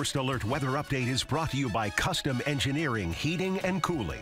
First Alert Weather Update is brought to you by Custom Engineering, Heating and Cooling.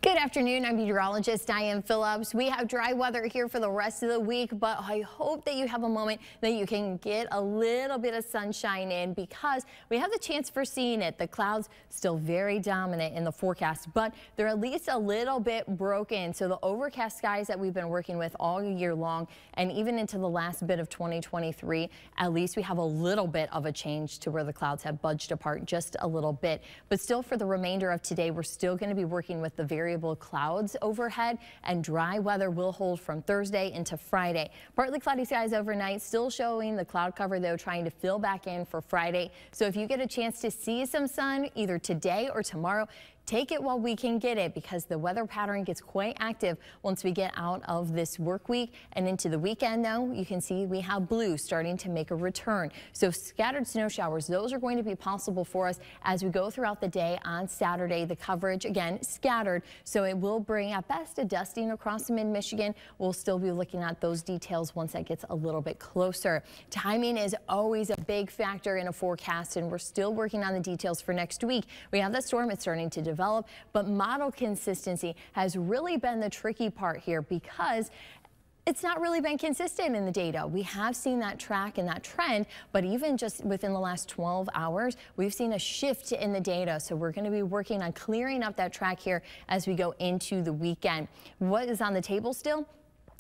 Good afternoon, I'm meteorologist Diane Phillips. We have dry weather here for the rest of the week, but I hope that you have a moment that you can get a little bit of sunshine in because we have the chance for seeing it. The clouds still very dominant in the forecast, but they're at least a little bit broken. So the overcast skies that we've been working with all year long and even into the last bit of 2023, at least we have a little bit of a change to where the clouds have budged apart just a little bit. But still for the remainder of today, we're still going to be working with the variable clouds overhead, and dry weather will hold from Thursday into Friday. Partly cloudy skies overnight, still showing the cloud cover though trying to fill back in for Friday. So if you get a chance to see some sun either today or tomorrow, take it while we can get it because the weather pattern gets quite active once we get out of this work week and into the weekend. Though you can see we have blue starting to make a return. So scattered snow showers, those are going to be possible for us as we go throughout the day on Saturday. The coverage again scattered, so it will bring at best a dusting across mid-Michigan. We'll still be looking at those details once that gets a little bit closer. Timing is always a big factor in a forecast, and we're still working on the details for next week. We have the storm, it's starting to develop, but model consistency has really been the tricky part here because it's not really been consistent in the data. We have seen that track and that trend, but even just within the last 12 hours, we've seen a shift in the data. So we're going to be working on clearing up that track here as we go into the weekend. What is on the table still?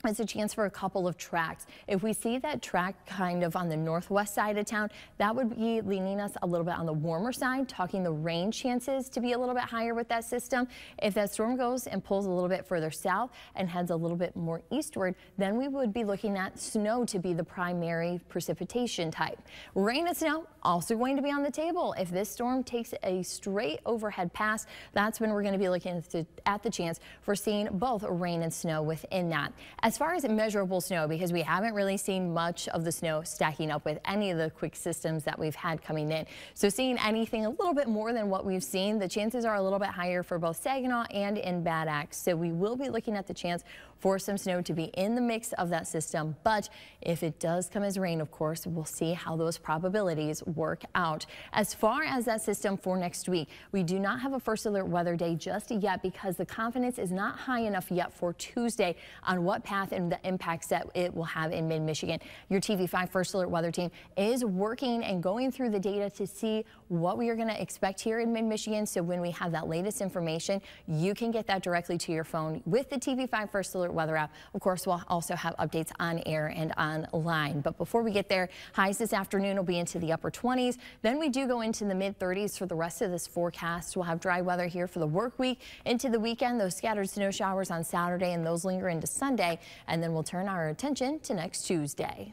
It's a chance for a couple of tracks. If we see that track kind of on the northwest side of town, that would be leaning us a little bit on the warmer side, talking the rain chances to be a little bit higher with that system. If that storm goes and pulls a little bit further south and heads a little bit more eastward, then we would be looking at snow to be the primary precipitation type. Rain and snow also going to be on the table. If this storm takes a straight overhead pass, that's when we're going to be looking at the chance for seeing both rain and snow within that. As far as measurable snow, because we haven't really seen much of the snow stacking up with any of the quick systems that we've had coming in. So seeing anything a little bit more than what we've seen, the chances are a little bit higher for both Saginaw and in Bad Axe. So we will be looking at the chance for some snow to be in the mix of that system. But if it does come as rain, of course, we'll see how those probabilities work out. As far as that system for next week, we do not have a first alert weather day just yet because the confidence is not high enough yet for Tuesday on what path and the impacts that it will have in mid-Michigan. Your TV5 First Alert Weather Team is working and going through the data to see what we are going to expect here in mid-Michigan. So when we have that latest information, you can get that directly to your phone with the TV5 First Alert Weather app. Of course, we'll also have updates on air and online. But before we get there, highs this afternoon will be into the upper 20s. Then we do go into the mid-30s for the rest of this forecast. We'll have dry weather here for the work week into the weekend. Those scattered snow showers on Saturday and those linger into Sunday. And then we'll turn our attention to next Tuesday.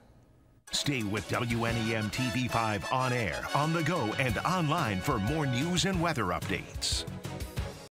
Stay with WNEM TV5 on air, on the go, and online for more news and weather updates.